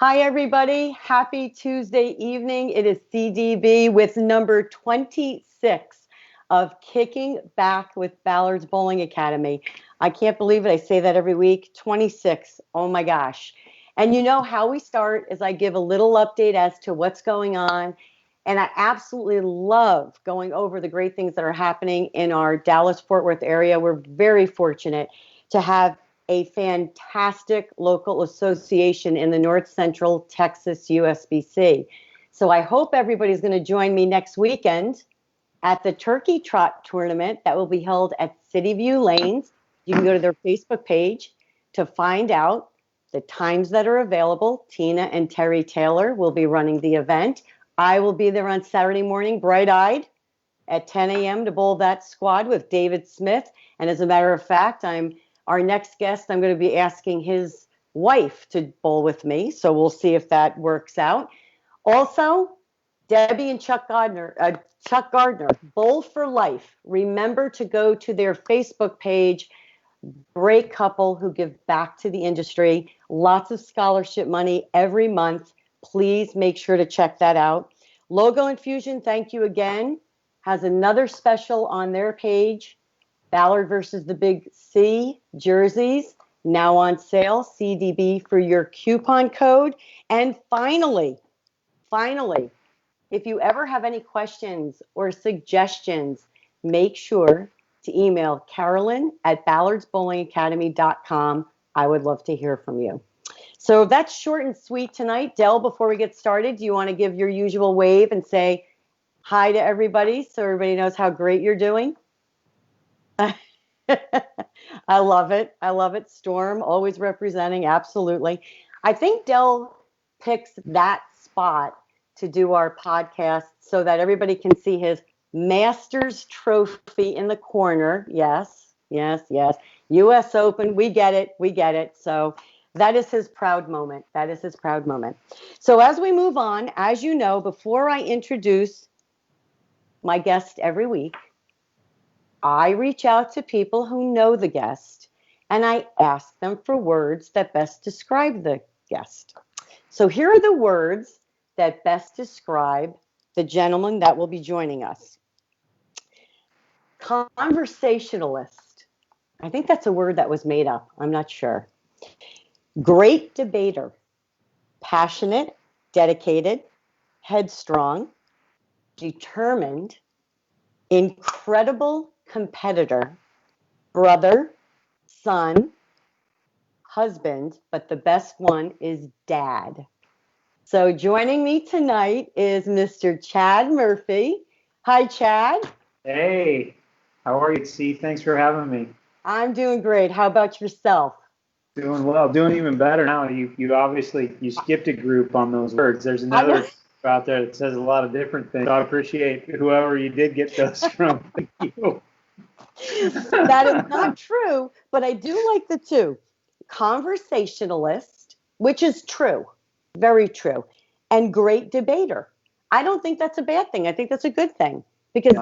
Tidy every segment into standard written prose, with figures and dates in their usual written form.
Hi, everybody. Happy Tuesday evening. It is CDB with number 26 of Kicking Back with Ballard's Bowling Academy. I can't believe it. I say that every week. 26. Oh, my gosh. And you know how we start is I give a little update as to what's going on. And I absolutely love going over the great things that are happening in our Dallas-Fort Worth area. We're very fortunate to have a fantastic local association in the North Central Texas USBC. So I hope everybody's going to join me next weekend at the Turkey Trot Tournament that will be held at City View Lanes. You can go to their Facebook page to find out the times that are available. Tina and Terry Taylor will be running the event. I will be there on Saturday morning, bright-eyed, at 10 a.m. to bowl that squad with David Smith. And as a matter of fact, our next guest, I'm going to be asking his wife to bowl with me. So we'll see if that works out. Also, Debbie and Chuck Gardner, Bowl for Life. Remember to go to their Facebook page. Great couple who give back to the industry. Lots of scholarship money every month. Please make sure to check that out. Logo Infusion, thank you again, has another special on their page. Ballard versus the Big C jerseys, now on sale. CDB for your coupon code. And finally, if you ever have any questions or suggestions, make sure to email Carolyn@ballardsbowlingacademy.com. I would love to hear from you. So that's short and sweet tonight. Del, before we get started, do you want to give your usual wave and say hi to everybody so everybody knows how great you're doing? I love it. I love it. Storm, always representing. Absolutely. I think Del picks that spot to do our podcast so that everybody can see his Masters trophy in the corner. Yes, yes, yes. U.S. Open. We get it. We get it. So that is his proud moment. That is his proud moment. So as we move on, as you know, before I introduce my guest every week, I reach out to people who know the guest and I ask them for words that best describe the guest. So here are the words that best describe the gentleman that will be joining us. Conversationalist. I think that's a word that was made up. I'm not sure. Great debater. Passionate, dedicated, headstrong, determined, incredible competitor, brother, son, husband, but the best one is dad. So joining me tonight is Mr. Chad Murphy. Hi, Chad. Hey, how are you, C? Thanks for having me. I'm doing great. How about yourself? Doing well, doing even better now. You obviously you skipped a group on those words. There's another out there that says a lot of different things. So I appreciate whoever you did get those from. Thank you. That is not true, but I do like the two. Conversationalist, which is true, very true, and great debater. I don't think that's a bad thing. I think that's a good thing because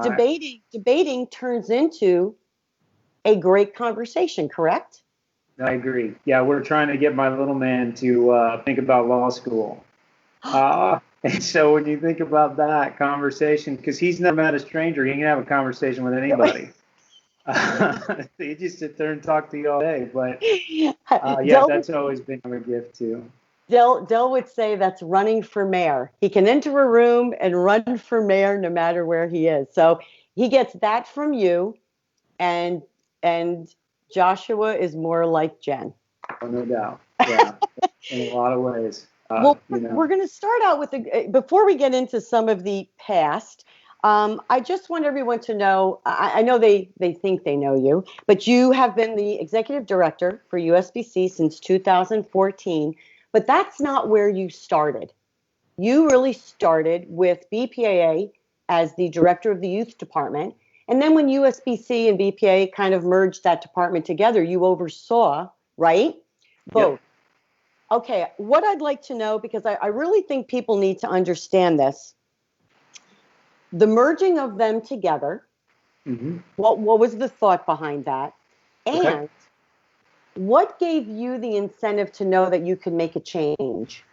debating turns into a great conversation, correct? I agree. Yeah, we're trying to get my little man to think about law school. And so when you think about that conversation, because he's never met a stranger, he can have a conversation with anybody. He just sit there and talk to you all day. But yeah, that's always been a gift too. Del would say that's running for mayor. He can enter a room and run for mayor no matter where he is. So he gets that from you, and Joshua is more like Jen. Oh, no doubt. Yeah, in a lot of ways. Well, we're going to start out with before we get into some of the past. I just want everyone to know, I know they think they know you, but you have been the executive director for USBC since 2014, but that's not where you started. You really started with BPAA as the director of the youth department. And then when USBC and BPAA kind of merged that department together, you oversaw, right? Both. Yep. Okay, what I'd like to know, because I really think people need to understand this, the merging of them together, what was the thought behind that? And what gave you the incentive to know that you could make a change?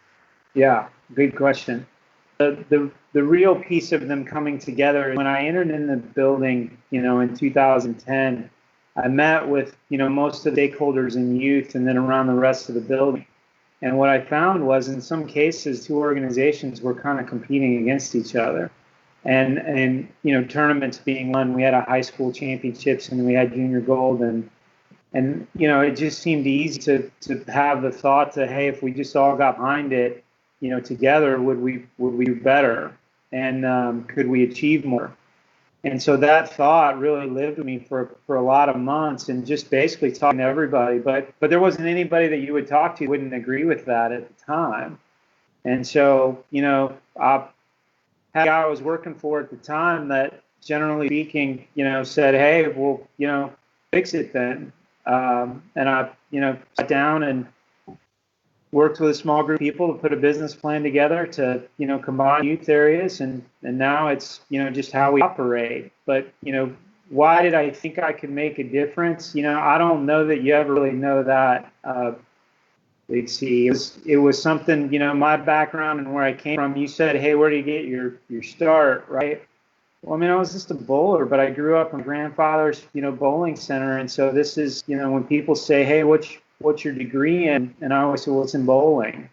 Yeah, good question. The real piece of them coming together, when I entered in the building, in 2010, I met with, most of the stakeholders in youth and then around the rest of the building. And what I found was in some cases, two organizations were kind of competing against each other. And tournaments being won, we had a high school championships and we had junior gold, and it just seemed easy to have the thought to, hey, if we just all got behind it, together, would we do better, and could we achieve more? And so that thought really lived with me for a lot of months, and just basically talking to everybody. But there wasn't anybody that you would talk to who wouldn't agree with that at the time. And so I had a guy I was working for at the time that, generally speaking, said, hey, well, fix it then. And I, sat down and worked with a small group of people to put a business plan together to, combine youth areas, and now it's, just how we operate. But, why did I think I could make a difference? I don't know that you ever really know that. Let's see, it was something, my background and where I came from. You said, hey, where do you get your start, right? Well, I mean, I was just a bowler, but I grew up in my grandfather's, bowling center. And so this is, when people say, hey, what's your degree in? And I always say, well, it's in bowling.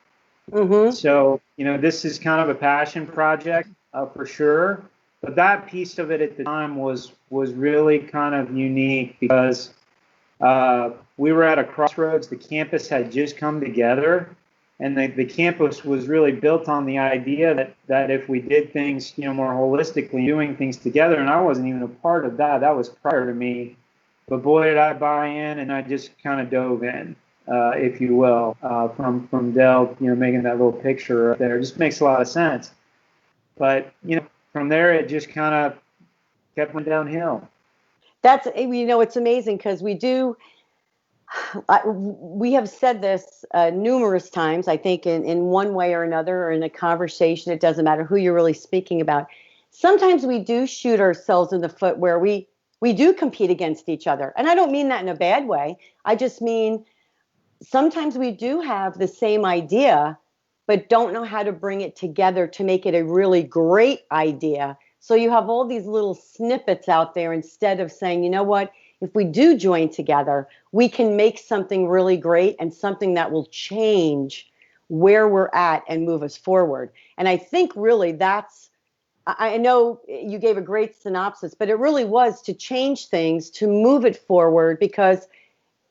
Mm-hmm. So, this is kind of a passion project, for sure. But that piece of it at the time was really kind of unique because we were at a crossroads. The campus had just come together, and the campus was really built on the idea that if we did things, more holistically, doing things together, and I wasn't even a part of that. That was prior to me. But boy, did I buy in, and I just kind of dove in, if you will, from Dell, making that little picture up there. It just makes a lot of sense. But, from there, it just kind of kept going downhill. That's, it's amazing because we have said this numerous times, I think, in one way or another, or in a conversation. It doesn't matter who you're really speaking about. Sometimes we do shoot ourselves in the foot where we do compete against each other. And I don't mean that in a bad way. I just mean sometimes we do have the same idea, but don't know how to bring it together to make it a really great idea. So you have all these little snippets out there instead of saying, you know what, if we do join together, we can make something really great and something that will change where we're at and move us forward. And I think really I know you gave a great synopsis, but it really was to change things, to move it forward, because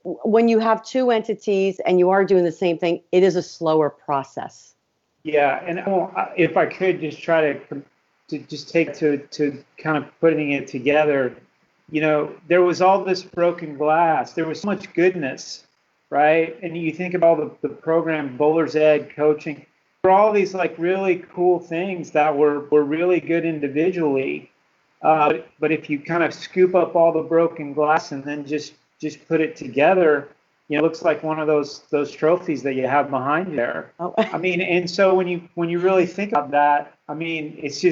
when you have two entities and you are doing the same thing, it is a slower process. Yeah, and if I could just try to just take to kind of putting it together, there was all this broken glass. There was so much goodness, right? And you think about the program, Bowler's Ed, coaching, there were all these like really cool things that were really good individually. But if you kind of scoop up all the broken glass and then just put it together, it looks like one of those trophies that you have behind there. Oh. I mean, and so when you really think about that, I mean, it's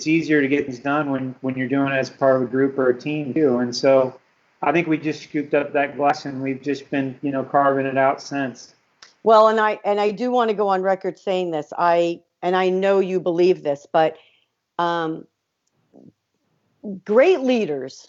easier to get things done when you're doing it as part of a group or a team too. And so I think we just scooped up that glass and we've just been, carving it out since. Well, and I do want to go on record saying this. I know you believe this, but great leaders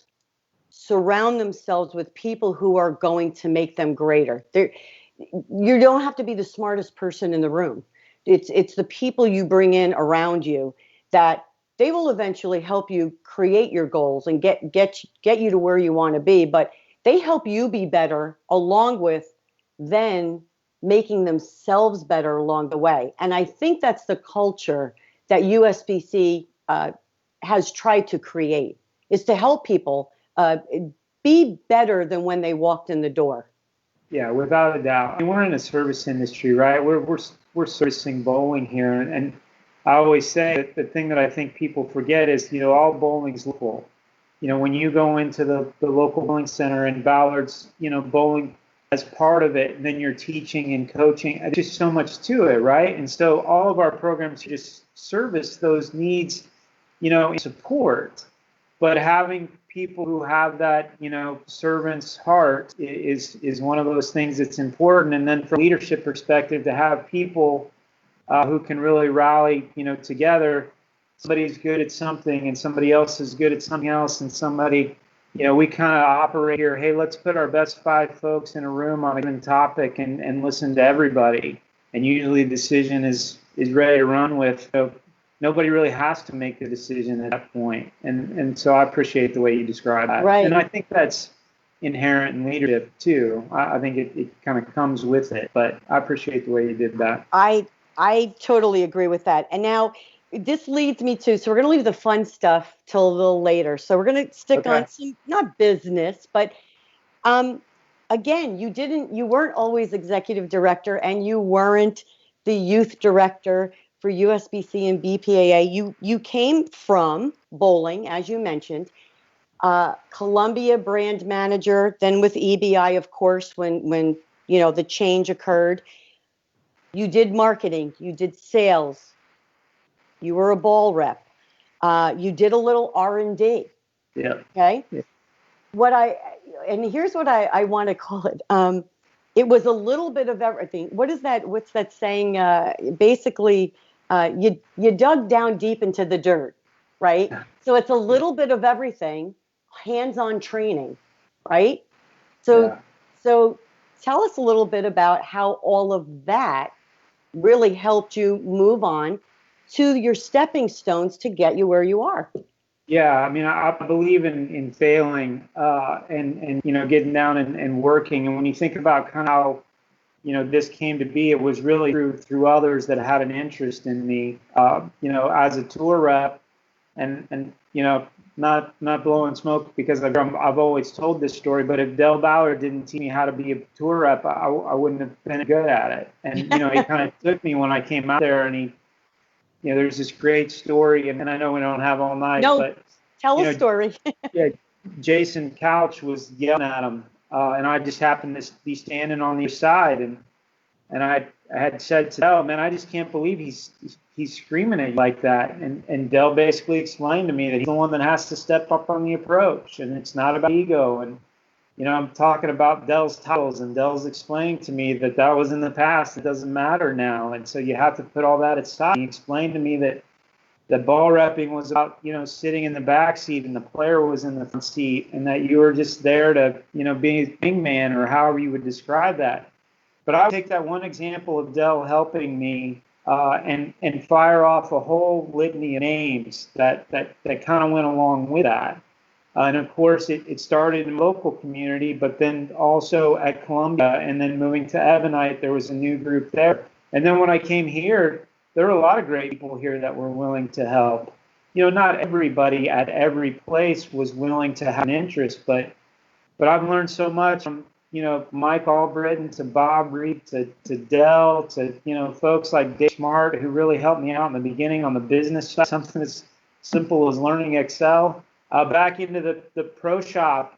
surround themselves with people who are going to make them greater. You don't have to be the smartest person in the room. It's the people you bring in around you that they will eventually help you create your goals and get you to where you want to be. But they help you be better along with then making themselves better along the way. And I think that's the culture that USBC has tried to create, is to help people be better than when they walked in the door. Yeah, without a doubt. I mean, we're in a service industry, right? We're servicing bowling here, and I always say that the thing that I think people forget is, all bowling's local. When you go into the local bowling center and Ballard's, bowling as part of it, and then you're teaching and coaching. There's just so much to it, right? And so all of our programs just service those needs, and support. But having people who have that, servant's heart is one of those things that's important. And then from a leadership perspective, to have people who can really rally, together. Somebody's good at something and somebody else is good at something else, and somebody, we kind of operate here. Hey, let's put our best 5 folks in a room on a given topic and listen to everybody. And usually the decision is ready to run with. So nobody really has to make the decision at that point. And so I appreciate the way you describe that. Right. And I think that's inherent in leadership too. I think it kind of comes with it, but I appreciate the way you did that. I totally agree with that. And now this leads me to, so we're going to leave the fun stuff till a little later. So we're going to stick on some, not business, but again, you weren't always executive director, and you weren't the youth director for USBC and BPAA. You came from bowling, as you mentioned, Columbia brand manager, then with EBI, of course, when the change occurred. You did marketing, you did sales, you were a ball rep, you did a little R&D. Yeah. Okay. Yeah. Here's what I want to call it. It was a little bit of everything. What's that saying? Basically, you dug down deep into the dirt, right? So it's a little bit of everything, hands-on training, right? So tell us a little bit about how all of that really helped you move on to your stepping stones to get you where you are. Yeah, I mean, I believe in failing and getting down and working. And when you think about kind of how this came to be, it was really through others that had an interest in me. As a tour rep, and not blowing smoke because I've always told this story, but if Del Ballard didn't teach me how to be a tour rep, I wouldn't have been good at it. And he kind of took me when I came out there, and he. There's this great story, and I know we don't have all night, but tell a story. Yeah, Jason Couch was yelling at him, and I just happened to be standing on the other side, and I had said to Del, man, I just can't believe he's screaming at you like that, and Del basically explained to me that he's the one that has to step up on the approach, and it's not about ego, and I'm talking about Dell's titles, and Dell's explained to me that was in the past. It doesn't matter now. And so you have to put all that aside. He explained to me that ball repping was about, sitting in the back seat and the player was in the front seat, and that you were just there to, be a wingman, or however you would describe that. But I would take that one example of Dell helping me and fire off a whole litany of names that kind of went along with that. And of course, it started in the local community, but then also at Columbia, and then moving to Ebonite, there was a new group there. And then when I came here, there were a lot of great people here that were willing to help. Not everybody at every place was willing to have an interest, but I've learned so much from, Mike Albritton to Bob Reed to Dell to, folks like Dave Smart, who really helped me out in the beginning on the business side, something as simple as learning Excel. Back into the pro shop,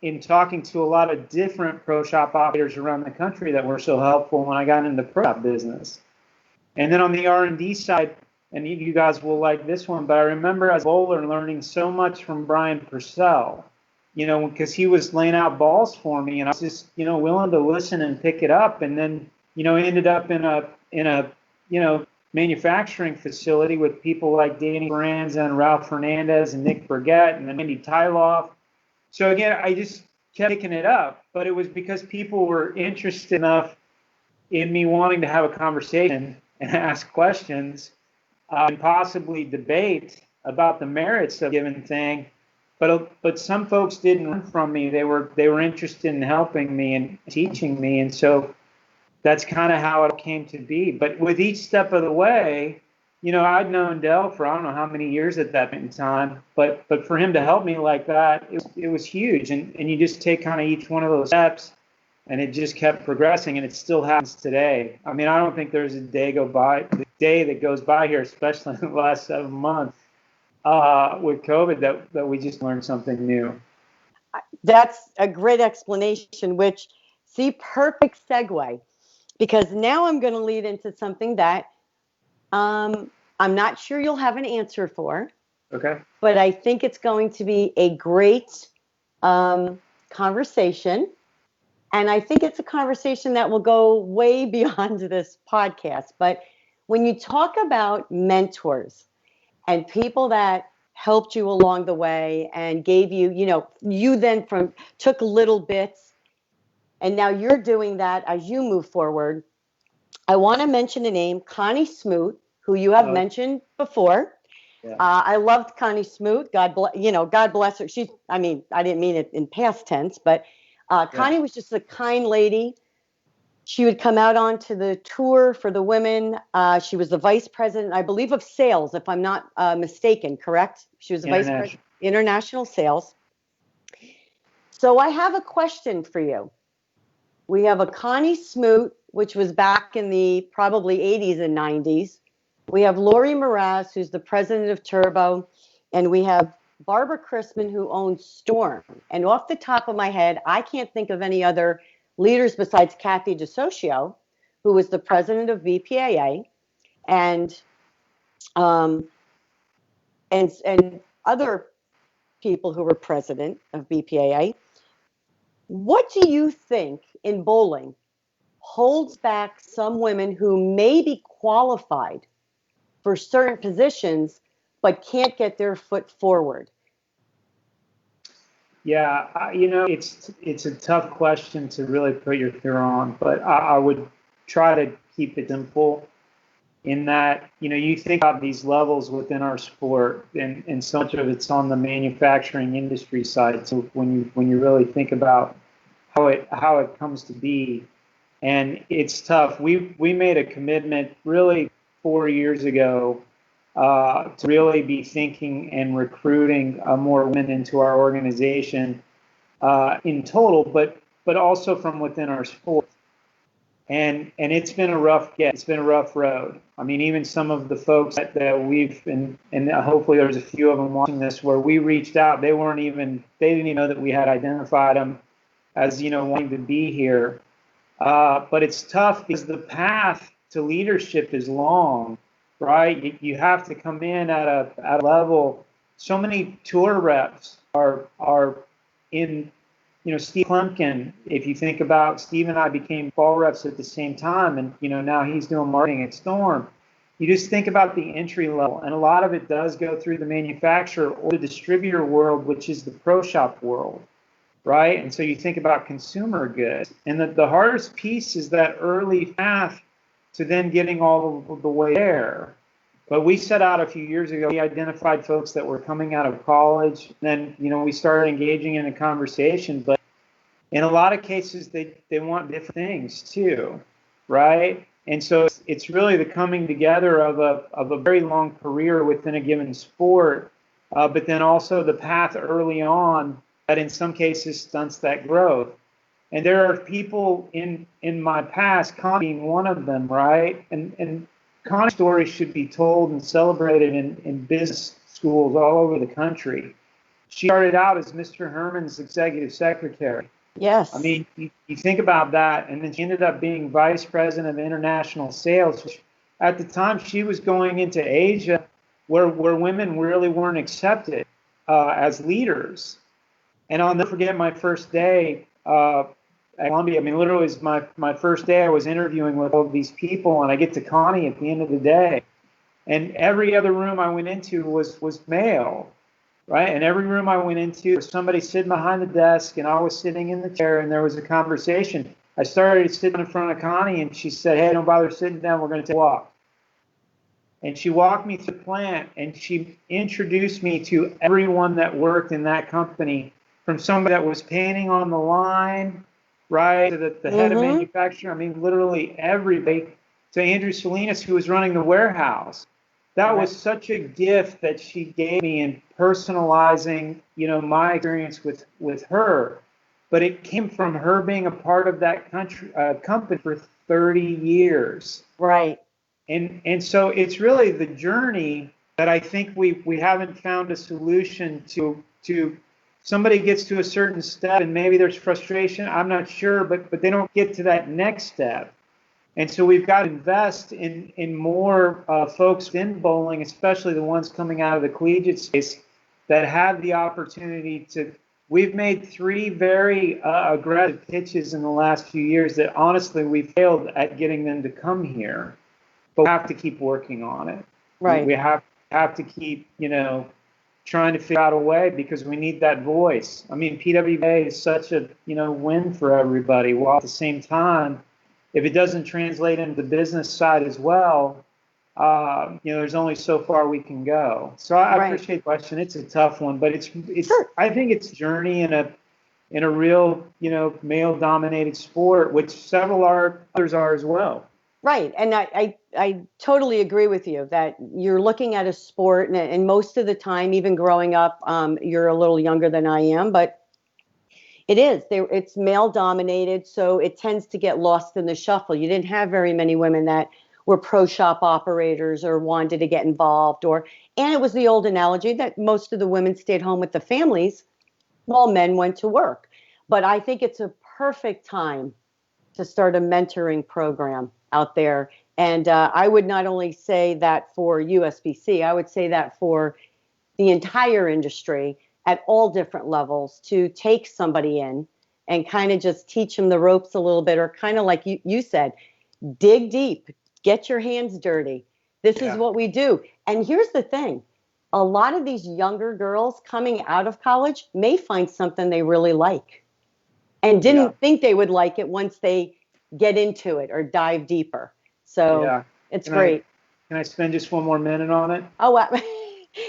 in talking to a lot of different pro shop operators around the country that were so helpful when I got into the pro shop business. And then on the R&D side, and you guys will like this one, but I remember as a bowler learning so much from Brian Purcell, because he was laying out balls for me, and I was just, willing to listen and pick it up, and then, ended up in a manufacturing facility with people like Danny Franza and Ralph Fernandez and Nick Burgett and then Andy Tyloff. So again, I just kept picking it up, but it was because people were interested enough in me wanting to have a conversation and ask questions and possibly debate about the merits of a given thing. But some folks didn't learn from me. They were interested in helping me and teaching me, and so that's kind of how it came to be. But with each step of the way, I'd known Dell for I don't know how many years at that point in time, but for him to help me like that, it was huge. And you just take kind of each one of those steps, and it just kept progressing, and it still happens today. I mean, I don't think there's a day that goes by here, especially in the last 7 months with COVID, that we just learned something new. That's a great explanation, perfect segue. Because now I'm going to lead into something that I'm not sure you'll have an answer for. Okay. But I think it's going to be a great conversation. And I think it's a conversation that will go way beyond this podcast. But when you talk about mentors and people that helped you along the way and gave you, you then took little bits and now you're doing that as you move forward. I want to mention a name, Connie Smoot, who you have mentioned before. Yeah. I loved Connie Smoot. God bless her. I didn't mean it in past tense, but Connie was just a kind lady. She would come out onto the tour for the women. She was the vice president, I believe, of sales, if I'm not mistaken, correct? She was the vice president, international sales. So I have a question for you. We have a Connie Smoot, which was back in the probably 80s and 90s. We have Lori Mraz, who's the president of Turbo, and we have Barbara Christman, who owns Storm. And off the top of my head, I can't think of any other leaders besides Kathy DeSocio, who was the president of BPAA, and other people who were president of BPAA. What do you think in bowling holds back some women who may be qualified for certain positions but can't get their foot forward? Yeah, it's a tough question to really put your finger on, but I would try to keep it simple in that, you think about these levels within our sport, and so much of it's on the manufacturing industry side. So when you really think about how it comes to be, and it's tough. We made a commitment really 4 years ago to really be thinking and recruiting more women into our organization in total, but also from within our sport. And it's been a rough get. It's been a rough road. I mean, even some of the folks that we've and hopefully there's a few of them watching this where we reached out. They didn't even know that we had identified them as wanting to be here. But it's tough because the path to leadership is long, right? You have to come in at a level. So many tour reps are in. Steve Klumpkin, if you think about Steve and I became ball reps at the same time, and now he's doing marketing at Storm. You just think about the entry level, and a lot of it does go through the manufacturer or the distributor world, which is the pro shop world, right? And so you think about consumer goods, and the hardest piece is that early path to then getting all of the way there. But we set out a few years ago, we identified folks that were coming out of college. Then, we started engaging in a conversation. But in a lot of cases, they want different things too, right? And so it's really the coming together of a very long career within a given sport, but then also the path early on that in some cases stunts that growth. And there are people in my past, Connie being one of them, right? And Connie's story should be told and celebrated in business schools all over the country. She started out as Mr. Herman's executive secretary. Yes. I mean, you think about that, and then she ended up being vice president of international sales. At the time, she was going into Asia where women really weren't accepted as leaders. And I'll never forget my first day at Columbia. I mean, literally, it was my first day. I was interviewing with all of these people, and I get to Connie at the end of the day, and every other room I went into was male, right? And every room I went into, there was somebody sitting behind the desk, and I was sitting in the chair, and there was a conversation. I started sitting in front of Connie, and she said, "Hey, don't bother sitting down. We're going to take a walk." And she walked me through the plant, and she introduced me to everyone that worked in that company, from somebody that was painting on the line, right, to the head of manufacturing. I mean, literally everybody, to Andrew Salinas, who was running the warehouse. That was such a gift that she gave me in personalizing, my experience with her. But it came from her being a part of that company for 30 years. Right. And so it's really the journey that I think we haven't found a solution to. Somebody gets to a certain step and maybe there's frustration, I'm not sure, but they don't get to that next step. And so we've got to invest in more folks in bowling, especially the ones coming out of the collegiate space that have the opportunity to. We've made 3 very aggressive pitches in the last few years that honestly we failed at getting them to come here. but we have to keep working on it. Right. We have to keep, trying to figure out a way because we need that voice. I mean, PWA is such a, win for everybody, while at the same time, if it doesn't translate into the business side as well, there's only so far we can go. So I Right. appreciate the question. It's a tough one, but it's Sure. I think it's a journey in a real, male dominated sport, which several others are as well. Right. And I totally agree with you that you're looking at a sport, and most of the time, even growing up, you're a little younger than I am, but it's male dominated. So it tends to get lost in the shuffle. You didn't have very many women that were pro shop operators or wanted to get involved, and it was the old analogy that most of the women stayed home with the families while men went to work. But I think it's a perfect time to start a mentoring program out there. And I would not only say that for USBC, I would say that for the entire industry at all different levels, to take somebody in and kind of just teach them the ropes a little bit, or kind of like you said, dig deep, get your hands dirty. This is what we do. And here's the thing. A lot of these younger girls coming out of college may find something they really like and didn't think they would like it once they get into it or dive deeper. So it's great. Can I spend just one more minute on it? Oh,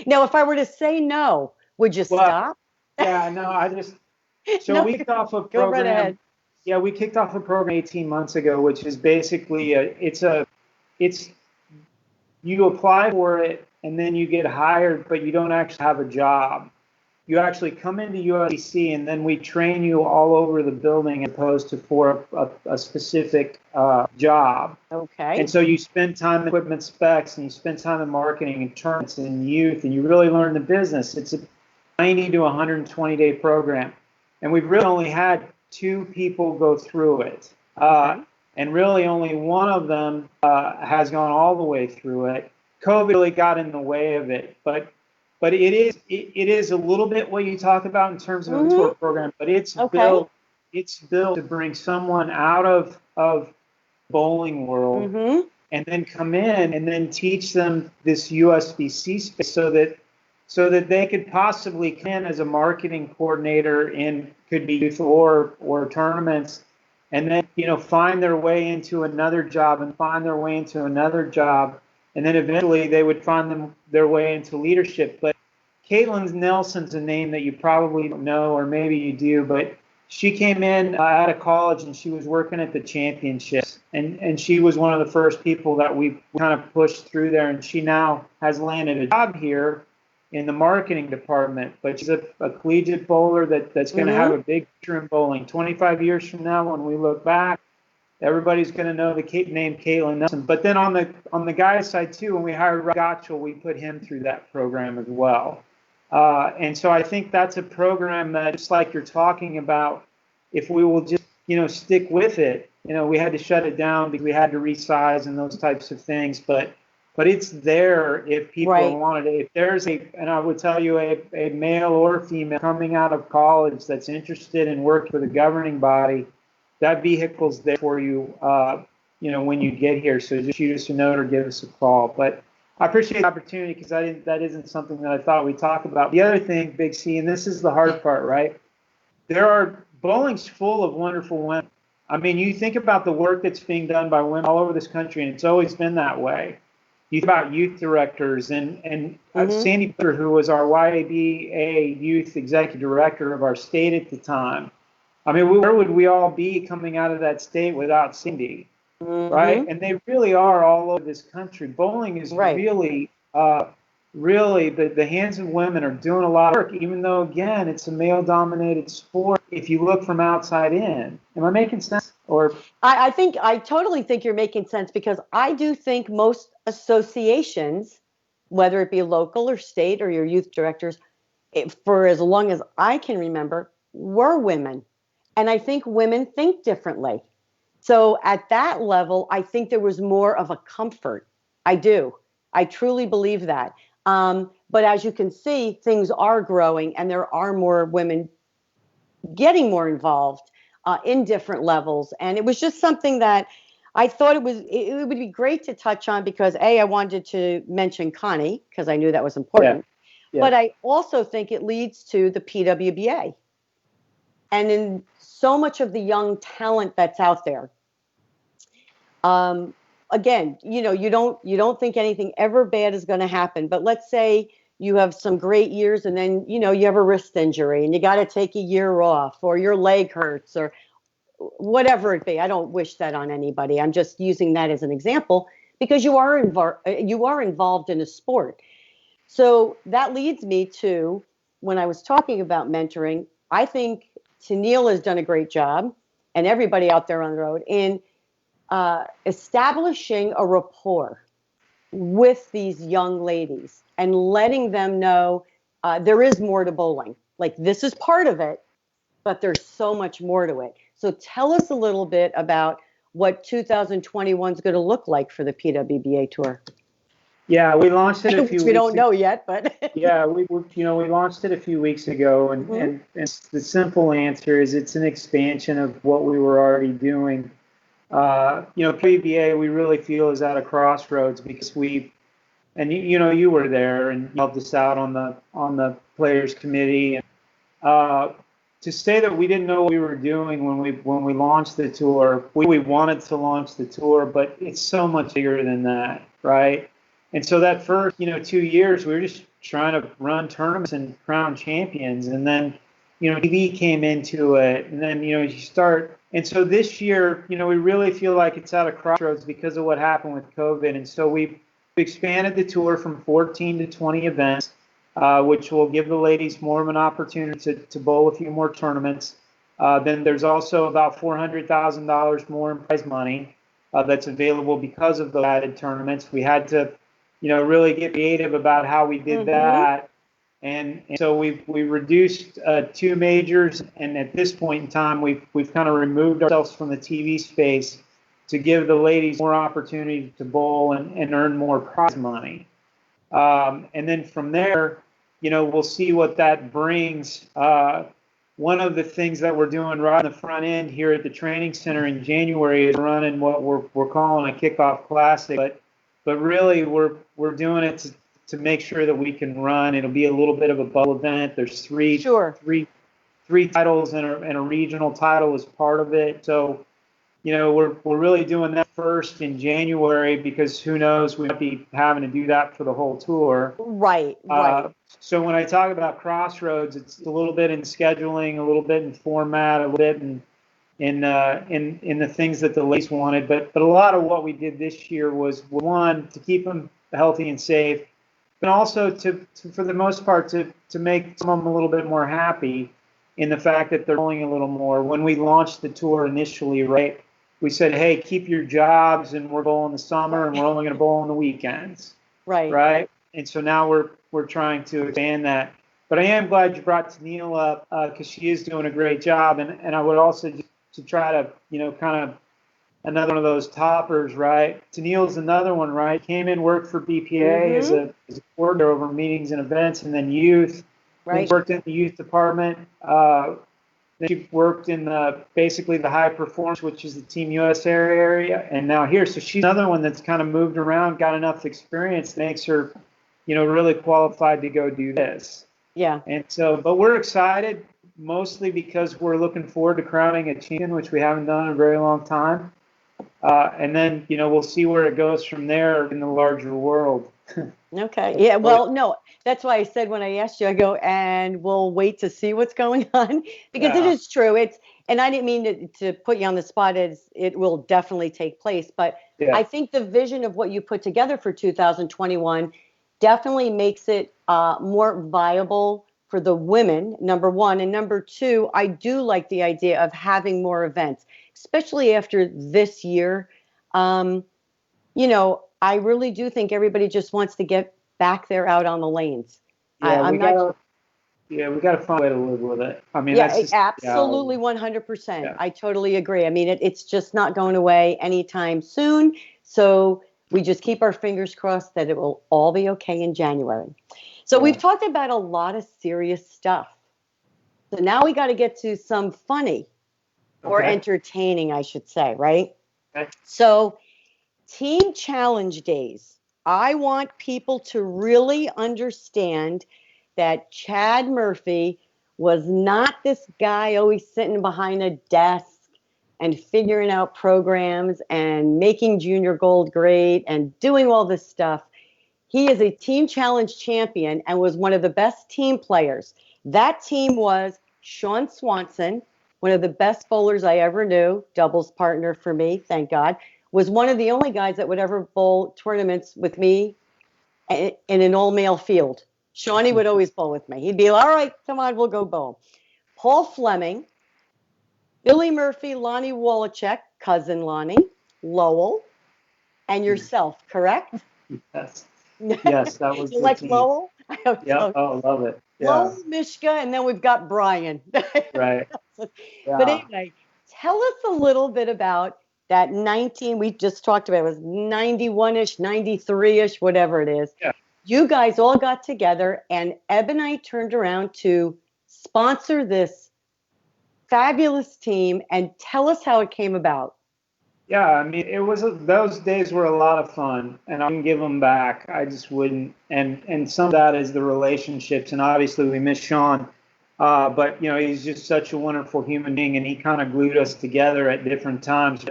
now if I were to say no, would you stop? Yeah, no, so No, we kicked off a go program. right ahead. Yeah, we kicked off a program 18 months ago, which is basically you apply for it and then you get hired, but you don't actually have a job. You actually come into USBC and then we train you all over the building as opposed to for a specific job. Okay. And so you spend time in equipment specs and you spend time in marketing and tournaments and youth, and you really learn the business. It's a 90 to 120-day program. And we've really only had 2 people go through it. And really only one of them has gone all the way through it. COVID really got in the way of it. But it is a little bit what you talk about in terms of a mentor program, but it's built to bring someone out of bowling world and then come in and then teach them this USBC space so that they could possibly come in as a marketing coordinator in, could be youth or tournaments, and then find their way into another job and find their way into another job, and then eventually they would find their way into leadership. But Caitlin Nelson's a name that you probably don't know, or maybe you do, but she came in out of college and she was working at the championships, and she was one of the first people that we kind of pushed through there, and she now has landed a job here in the marketing department. But she's a collegiate bowler that's going to have a big future in bowling. 25 years from now, when we look back, everybody's going to know the name Caitlin Nelson. But then on the guys' side too, when we hired Rob Gottschall, we put him through that program as well. And so I think that's a program that, just like you're talking about, if we will just stick with it, we had to shut it down because we had to resize and those types of things. But it's there if people wanted it. If there's and I would tell you, a male or female coming out of college that's interested in working for the governing body, that vehicle's there for you, when you get here. So just shoot us a note or give us a call. But I appreciate the opportunity because that isn't something that I thought we'd talk about. The other thing, Big C, and this is the hard part, right? Bowling's full of wonderful women. I mean, you think about the work that's being done by women all over this country, and it's always been that way. You think about youth directors and Sandy Booker, who was our YABA youth executive director of our state at the time. I mean, where would we all be coming out of that state without Cindy, right? And they really are all over this country. Bowling is really, the hands of women are doing a lot of work, even though, again, it's a male-dominated sport if you look from outside in. Am I making sense? Or I totally think you're making sense, because I do think most associations, whether it be local or state or your youth directors, for as long as I can remember, were women. And I think women think differently. So at that level, I think there was more of a comfort. I do. I truly believe that. But as you can see, things are growing and there are more women getting more involved in different levels. And it was just something that I thought it would be great to touch on because I wanted to mention Connie because I knew that was Yeah. important, Yeah. but I also think it leads to the PWBA and in so much of the young talent that's out there. Um, Again, you don't think anything ever bad is going to happen, but let's say you have some great years and then you have a wrist injury and you got to take a year off, or your leg hurts, or whatever it be. I don't wish that on anybody. I'm just using that as an example because you are involved in a sport. So that leads me to when I was talking about mentoring, I think Tennille has done a great job, and everybody out there on the road in establishing a rapport with these young ladies and letting them know there is more to bowling. Like, this is part of it, but there's so much more to it. So tell us a little bit about what 2021 is going to look like for the PWBA Tour. Yeah, we launched it a Which few we weeks don't ago. know yet, but Yeah, we launched it a few weeks ago, and, Mhm. and the simple answer is it's an expansion of what we were already doing. PBA we really feel is at a crossroads because you were there and helped us out on the players committee. And to say that we didn't know what we were doing when we launched the tour, we wanted to launch the tour, but it's so much bigger than that, right? And so that first 2 years we were just trying to run tournaments and crown champions, and then TV came into it, and then you start. And so this year, we really feel like it's at a crossroads because of what happened with COVID, and so we've expanded the tour from 14 to 20 events, which will give the ladies more of an opportunity to bowl a few more tournaments. Then there's also about $400,000 more in prize money that's available because of the added tournaments. We had to, really get creative about how we did Mhm. that. And so we reduced two majors, and at this point in time, we've kind of removed ourselves from the TV space to give the ladies more opportunity to bowl and earn more prize money. And then from there, we'll see what that brings. One of the things that we're doing right on the front end here at the training center in January is running what we're calling a kickoff classic, but really we're doing it to make sure that we can run. It'll be a little bit of a bubble event. There's three Sure. three three titles and a regional title as part of it. So we're really doing that first in January because who knows, we might be having to do that for the whole tour. Right, Uh, right. so when I talk about crossroads, it's a little bit in scheduling, a little bit in format, a little bit in the things that the ladies wanted. But a lot of what we did this year was one, to keep them healthy and safe, but also to for the most part to make some of them a little bit more happy in the fact that they're bowling a little more. When we launched the tour initially, right, we said, hey, keep your jobs, and we're bowling the summer, and we're only going to bowl on the weekends, Right. right? And so now we're trying to expand that. But I am glad you brought Tennille up because she is doing a great job, and I would also just to try to kind of another one of those toppers, right? Tennille's another one, right? Came in, worked for BPA as Mhm. a coordinator over meetings and events, and then youth. Then Right. worked in the youth department. Then she worked in basically the high performance, which is the Team USA area, and now here. So she's another one that's kind of moved around, got enough experience that makes her, really qualified to go do this. Yeah. And so, but we're excited mostly because we're looking forward to crowning a champion, which we haven't done in a very long time. And then, we'll see where it goes from there in the larger world. Okay. Yeah. Well, no, that's why I said when I asked you, I go, and we'll wait to see what's going on because it Yeah, is true. And I didn't mean to put you on the spot. It will definitely take place. But yeah, I think the vision of what you put together for 2021 definitely makes it more viable for the women, number one. And number two, I do like the idea of having more events, especially after this year. Um, I really do think everybody just wants to get back there out on the lanes. yeah. I'm not, We gotta find a way to live with it. I mean, yeah, that's just the absolutely reality. 100%. Yeah, I totally agree. I mean, it's just not going away anytime soon. So we just keep our fingers crossed that it will all be okay in January. So we've yeah. talked about a lot of serious stuff. So now we got to get to some funny or Okay. entertaining, I should say, right? Okay. So, team challenge days. I want people to really understand that Chad Murphy was not this guy always sitting behind a desk and figuring out programs and making junior gold great and doing all this stuff. He is a team challenge champion and was one of the best team players. That team was Sean Swanson, one of the best bowlers I ever knew, doubles partner for me, thank God, was one of the only guys that would ever bowl tournaments with me in an all-male field. Shawnee would always bowl with me. He'd be, all right, come on, we'll go bowl. Paul Fleming, Billy Murphy, Lonnie Wallachek, cousin Lonnie, Lowell, and yourself, correct? Yes. Yes, that was You the like team. Lowell? Yeah. Oh, love it. Yeah. Lowell, Mishka, and then we've got Brian. Right. But Yeah. anyway, tell us a little bit about that 19, we just talked about, it was 91-ish, 93-ish, whatever it is. Yeah. You guys all got together and Ebonite turned around to sponsor this fabulous team and tell us how it came about. Yeah, I mean, those days were a lot of fun, and I can give them back. I just wouldn't. And some of that is the relationships, and obviously we miss Sean, but he's just such a wonderful human being, and he kind of glued us together at different times.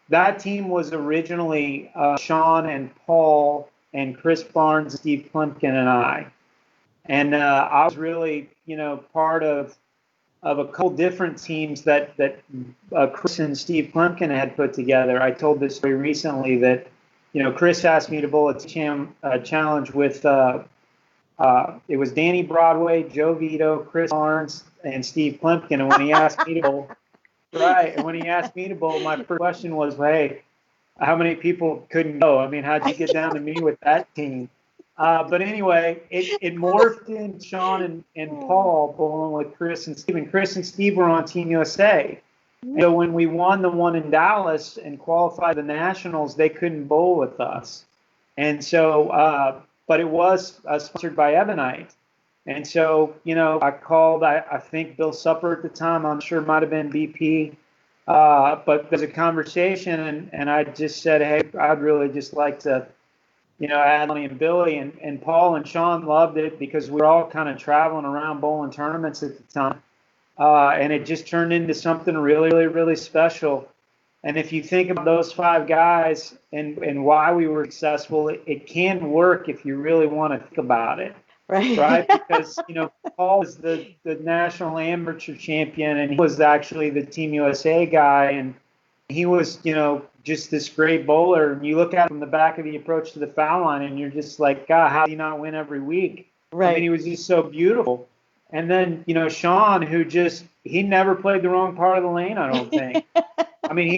That team was originally Sean and Paul and Chris Barnes, Steve Plimpkin, and I, and I was really part of a couple different teams that Chris and Steve Plimpkin had put together. I told this story recently that Chris asked me to bowl a challenge with it was Danny Broadway, Joe Vito, Chris Barnes, and Steve Plimpkin. And when he asked me to bowl, right, and when he asked me to bowl, my first question was, hey, how many people couldn't go? I mean, how'd you get down to me with that team? But anyway, it morphed in Sean and Paul bowling with Chris and Steve. And Chris and Steve were on Team USA. And so when we won the one in Dallas and qualified the Nationals, they couldn't bowl with us. And so, but it was sponsored by Ebonite. And so, I called, I think Bill Supper at the time, I'm sure it might have been BP. But there's a conversation, and I just said, hey, I'd really just like to Adley and Billy and Paul and Sean loved it because we were all kind of traveling around bowling tournaments at the time. And it just turned into something really, really, really special. And if you think about those five guys and why we were successful, it can work if you really want to think about it. Right? Because, Paul is the national amateur champion, and he was actually the Team USA guy. And he was, just this great bowler. And you look at him from the back of the approach to the foul line, and you're just like, God, how do you not win every week? Right. I mean, he was just so beautiful. And then, Sean, who he never played the wrong part of the lane, I don't think. I mean,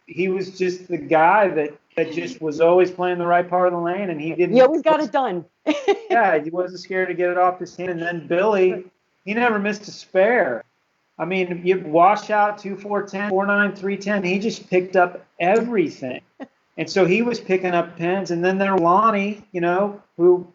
he was just the guy that just was always playing the right part of the lane, and he didn't. He always got it done. Yeah, he wasn't scared to get it off his hand. And then Billy, he never missed a spare. I mean, you wash out 2, 4, 10, 4, 9, 3, 10. He just picked up everything. And so he was picking up pins. And then there was Lonnie, who,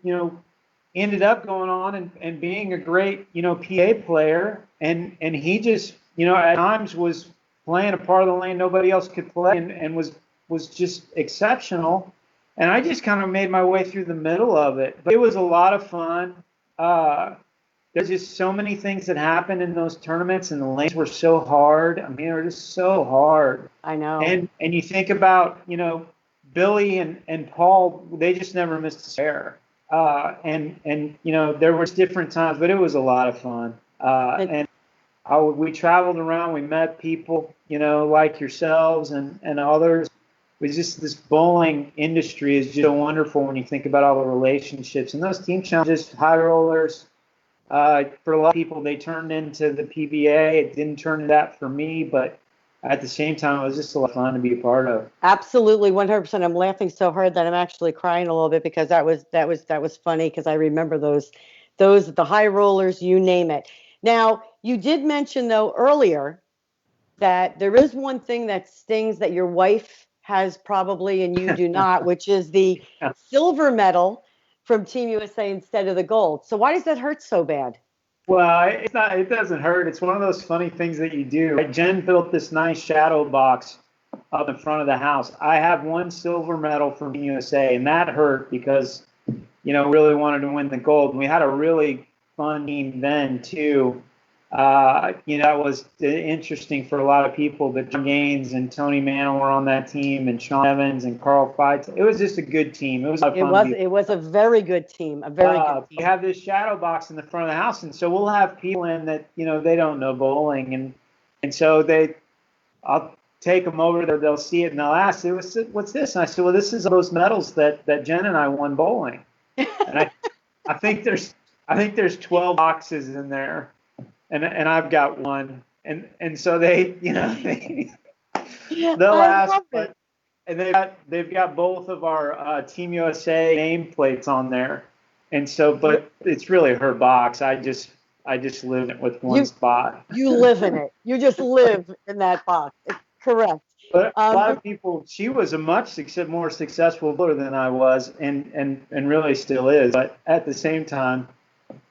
ended up going on and being a great, PA player. And he just, at times was playing a part of the lane nobody else could play and was just exceptional. And I just kind of made my way through the middle of it. But it was a lot of fun. There's just so many things that happened in those tournaments, and the lanes were so hard. I mean, they were just so hard. I know. And you think about, Billy and Paul, they just never missed a spare. And there was different times, but it was a lot of fun. We traveled around, we met people, like yourselves and others. It was just this bowling industry is just so wonderful when you think about all the relationships. And those team challenges, high rollers, for a lot of people, they turned into the PBA. It didn't turn into that for me, but at the same time, it was just a lot of fun to be a part of. Absolutely, 100%. I'm laughing so hard that I'm actually crying a little bit because that was funny because I remember those the high rollers, you name it. Now, you did mention though earlier that there is one thing that stings that your wife has probably and you do not, which is the silver medal from Team USA instead of the gold. So why does that hurt so bad? Well, it doesn't hurt. It's one of those funny things that you do. Jen built this nice shadow box up in front of the house. I have one silver medal from USA, and that hurt because, really wanted to win the gold. And we had a really fun team then too. That was interesting for a lot of people. But John Gaines and Tony Mantle were on that team, and Sean Evans and Carl Feitz. It was just a good team. It was a lot of fun. It was a very good team. A very good team. We have this shadow box in the front of the house, and so we'll have people in that they don't know bowling, and so I'll take them over there. They'll see it and they'll ask, "What's this?" And I said, "Well, this is those medals that Jen and I won bowling." And I think there's 12 boxes in there. And I've got one, and so they'll ask, and they've got both of our Team USA nameplates on there, and so, but it's really her box. I just live in it with one spot. You live in it. You just live in that box. It's correct. But a lot of people, she was a much more successful bowler than I was, and really still is. But at the same time,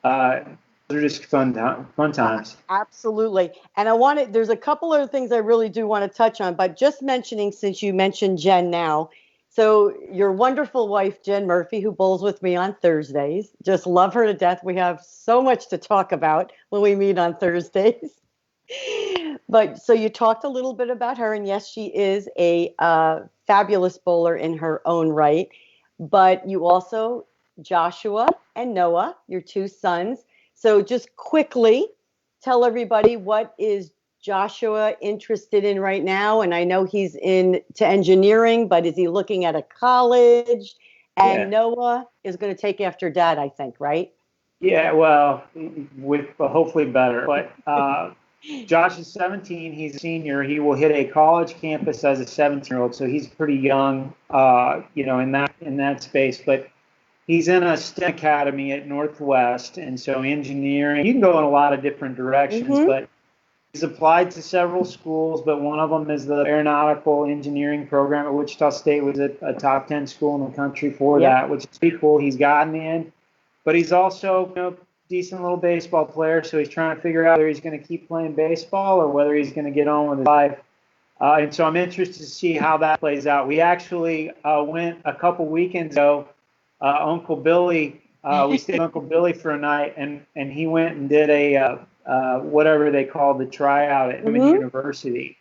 they're just fun times. Absolutely. And there's a couple other things I really do want to touch on, but just mentioning, since you mentioned Jen now, so your wonderful wife, Jen Murphy, who bowls with me on Thursdays, just love her to death. We have so much to talk about when we meet on Thursdays. But so you talked a little bit about her, and yes, she is a fabulous bowler in her own right. But you also, Joshua and Noah, your two sons. So just quickly tell everybody, what is Joshua interested in right now? And I know he's into engineering, but is he looking at a college? And Noah is going to take after Dad, I think, right? Yeah, well, with hopefully better. But Josh is 17. He's a senior. He will hit a college campus as a 17-year-old, so he's pretty young, in that space. But he's in a STEM academy at Northwest, and so engineering, you can go in a lot of different directions, but he's applied to several schools, but one of them is the aeronautical engineering program at Wichita State, was a top 10 school in the country for that, which is pretty cool. He's gotten in, but he's also a decent little baseball player, so he's trying to figure out whether he's going to keep playing baseball or whether he's going to get on with his life. And so I'm interested to see how that plays out. We actually went a couple weekends ago. Uncle Billy, we stayed with Uncle Billy for a night, and he went and did a whatever they call the tryout at University.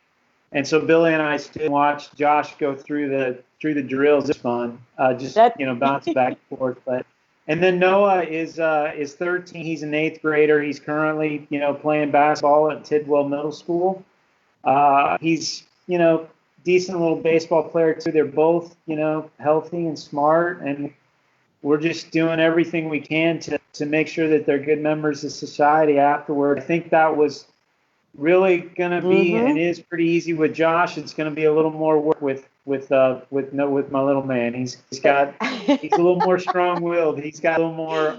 And so Billy and I stood and watched Josh go through the drills. It's fun, bounce back and forth. And then Noah is 13. He's an 8th grader. He's currently playing basketball at Tidwell Middle School. He's decent little baseball player too. They're both healthy and smart, and we're just doing everything we can to make sure that they're good members of society afterward. I think that was really going to be and is pretty easy with Josh. It's going to be a little more work with my little man. He's a little more strong-willed. He's got a little more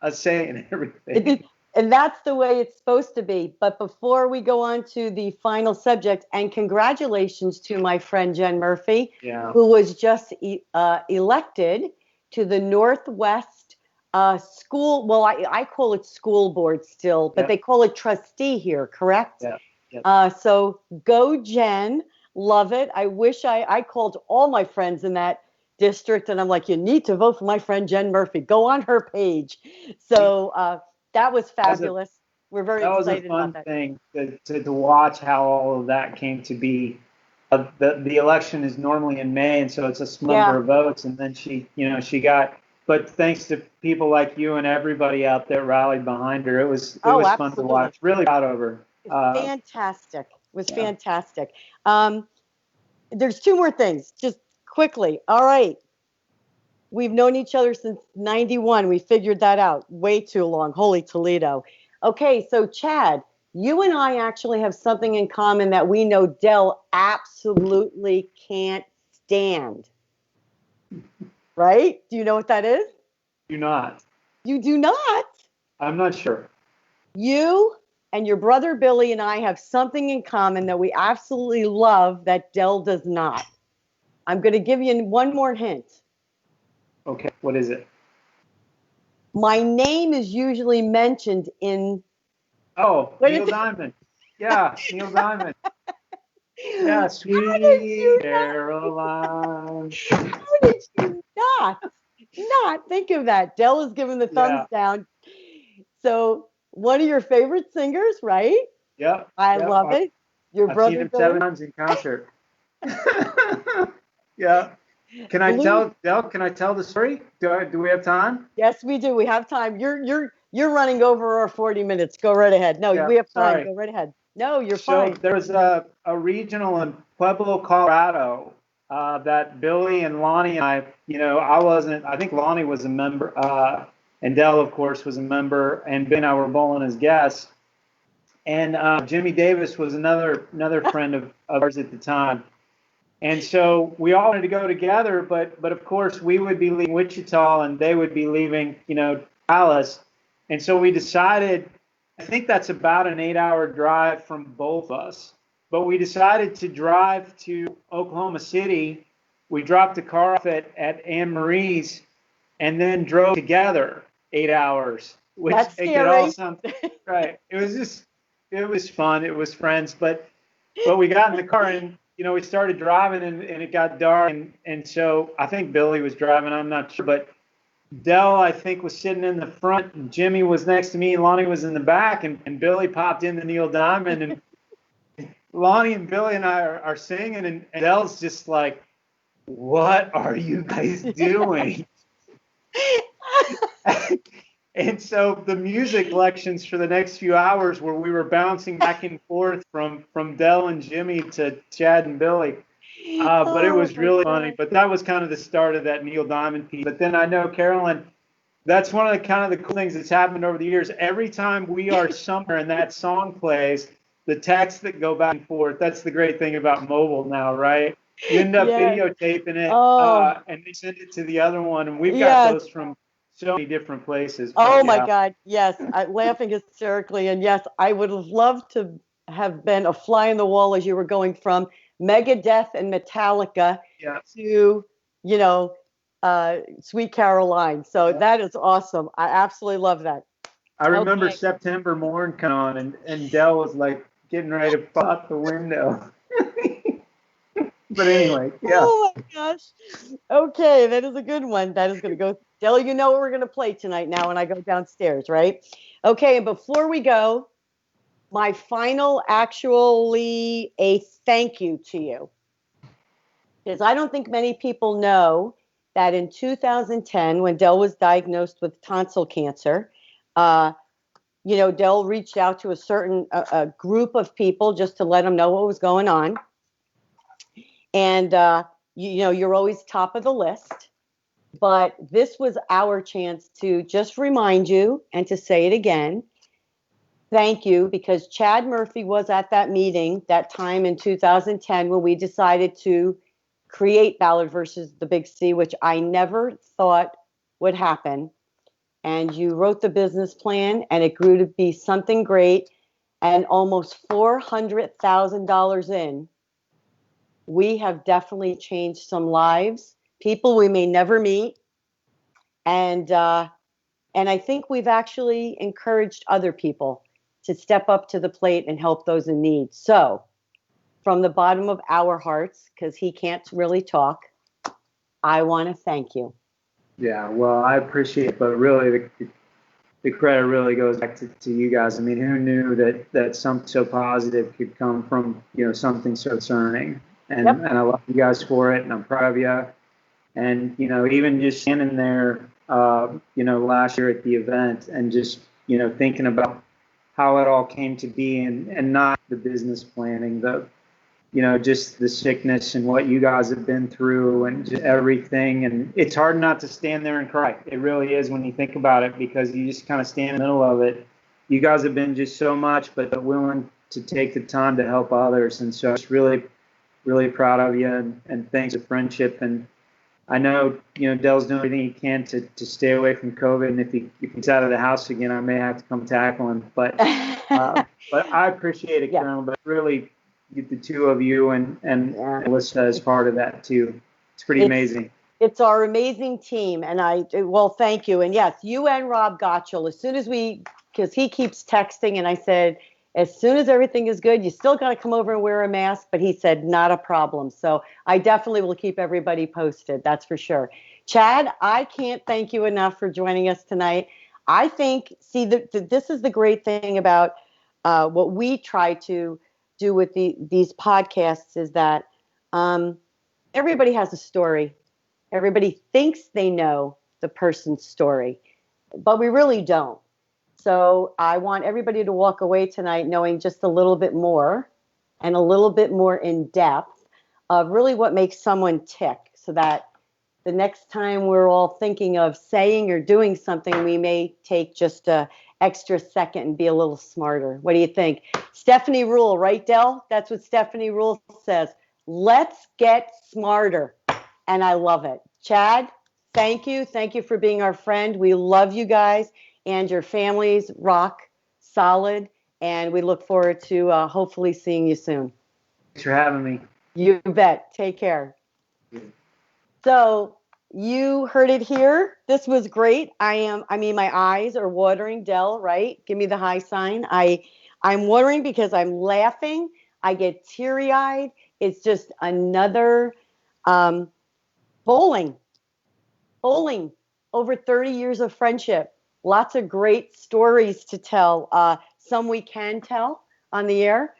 a say in everything. And that's the way it's supposed to be. But before we go on to the final subject, and congratulations to my friend Jen Murphy, who was just elected to the Northwest school. Well, I call it school board still, but they call it trustee here, correct? Yeah. So go, Jen. Love it. I wish I called all my friends in that district, and I'm like, you need to vote for my friend Jen Murphy. Go on her page. So that was fabulous. We're very excited about that. That was a fun thing to watch how all of that came to be. The election is normally in May, and so it's a small number of votes, and then she got. But thanks to people like you and everybody out there rallied behind her, it was fun to watch. Really proud of her. Fantastic. It was fantastic. There's two more things, just quickly. All right. We've known each other since 91. We figured that out. Way too long. Holy Toledo. Okay, so Chad, you and I actually have something in common that we know Dell absolutely can't stand. Right? Do you know what that is? Do not. You do not? I'm not sure. You and your brother Billy and I have something in common that we absolutely love that Dell does not. I'm going to give you one more hint. Okay, what is it? My name is usually mentioned in... Oh, Neil Diamond. Yeah, Neil Diamond. Yeah, How did sweet you not? Caroline. How did you not think of that? Dell is giving the thumbs Yeah, down. So one of your favorite singers, right? yep, I yep. love it. Your I've seen brother him 7 Billy, times in concert. Yeah. Can I Blue. tell, Del, can I tell the story? Do we have time? Yes, we do. We have time. You're running over our 40 minutes. Go right ahead. No, Yeah, we have time. sorry. Go right ahead. No, you're So fine. there was a regional in Pueblo, Colorado, that Billy and Lonnie and I, I wasn't, I think Lonnie was a member, and Dell, of course, was a member, and Ben and I were bowling as guests. And Jimmy Davis was another friend of ours at the time. And so we all wanted to go together, but of course we would be leaving Wichita and they would be leaving, Dallas. And so we decided, I think that's about an 8-hour drive from both of us. But we decided to drive to Oklahoma City. We dropped the car off at Anne Marie's and then drove together 8 hours, which That's it could all scary. sound right. It was fun. It was friends, but we got in the car and we started driving and it got dark and so I think Billy was driving. I'm not sure, but Dell I think was sitting in the front. And Jimmy was next to me and Lonnie was in the back and Billy popped in the Neil Diamond and Lonnie and Billy and I are singing and Dell's just like, "What are you guys doing?" And so the music lections for the next few hours where we were bouncing back and forth from Dell and Jimmy to Chad and Billy. But it Oh was my really funny. God. But that was kind of the start of that Neil Diamond piece. But then I know, Carolyn, that's one of the kind of the cool things that's happened over the years. Every time we are somewhere and that song plays, the texts that go back and forth, that's the great thing about mobile now, right? You end up Yes. videotaping it Oh, and they send it to the other one. And we've got yes. those from so many different places. Oh But my yeah, God. Yes. Laughing hysterically. And yes, I would have loved to have been a fly on the wall as you were going from Megadeth and Metallica yeah, to, you know, Sweet Caroline. So yeah. that is awesome. I absolutely love that. I remember Okay. September Morn coming on and Dell was like getting ready to fall out the window. But anyway, yeah. Oh my gosh. Okay, that is a good one. That is going to go. Dell, you know what we're going to play tonight now when I go downstairs, right? Okay, and before we go, my final actually a thank you to you. Because I don't think many people know that in 2010, when Dell was diagnosed with tonsil cancer, uh, Dell reached out to a certain a group of people just to let them know what was going on. And, you're always top of the list. But this was our chance to just remind you and to say it again. Thank you, because Chad Murphy was at that meeting that time in 2010 when we decided to create Ballard versus the Big C, which I never thought would happen. And you wrote the business plan, and it grew to be something great. And almost $400,000 in, we have definitely changed some lives, people we may never meet, and I think we've actually encouraged other people to step up to the plate and help those in need. So, from the bottom of our hearts, because he can't really talk, I want to thank you. Yeah, well, I appreciate it, but really the credit really goes back to you guys. I mean, who knew that something so positive could come from, something so concerning? Yep. And I love you guys for it, and I'm proud of you. And, even just standing there, last year at the event and just, thinking about how it all came to be and not the business planning, just the sickness and what you guys have been through and just everything. And it's hard not to stand there and cry. It really is when you think about it because you just kind of stand in the middle of it. You guys have been just so much, but willing to take the time to help others. And so I'm just really, really proud of you and thanks for friendship. And I know, Dell's doing everything he can to stay away from COVID. And if he's out of the house again, I may have to come tackle him. But I appreciate it, Yeah. Colonel. But really, the two of you and Yeah. Alyssa is part of that too. It's pretty It's amazing. it's our amazing team, and thank you. And yes, you and Rob Gotchel. As soon as because he keeps texting, and I said, As soon as everything is good, you still got to come over and wear a mask. But he said, not a problem. So I definitely will keep everybody posted. That's for sure. Chad, I can't thank you enough for joining us tonight. I think, see, this is the great thing about what we try to do with these podcasts is that everybody has a story. Everybody thinks they know the person's story, but we really don't. So I want everybody to walk away tonight knowing just a little bit more and a little bit more in depth of really what makes someone tick, so that the next time we're all thinking of saying or doing something, we may take just a extra second and be a little smarter. What do you think? Stephanie Rule, right, Del? That's what Stephanie Rule says. Let's get smarter. And I love it. Chad, thank you. Thank you for being our friend. We love you guys, and your families rock solid. And we look forward to hopefully seeing you soon. Thanks for having me. You bet. Take care. So you heard it here. This was great. I mean, my eyes are watering, Del, right? Give me the high sign. I'm watering because I'm laughing. I get teary-eyed. It's just another bowling. Over 30 years of friendship. Lots of great stories to tell. Some we can tell on the air.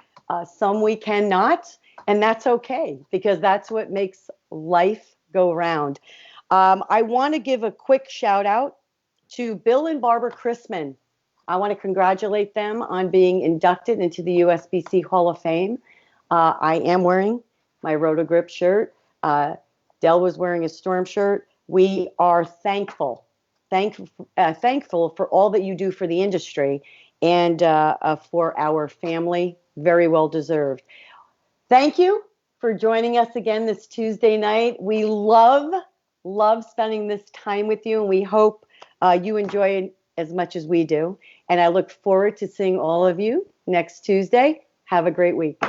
Some we cannot. And that's okay, because that's what makes life go round. I want to give a quick shout out to Bill and Barbara Chrisman. I want to congratulate them on being inducted into the USBC Hall of Fame. I am wearing my Rotogrip shirt. Del was wearing a Storm shirt. We are thankful for all that you do for the industry and for our family. Very well deserved. Thank you for joining us again this Tuesday night. We love spending this time with you, and we hope you enjoy it as much as we do. And I look forward to seeing all of you next Tuesday. Have a great week.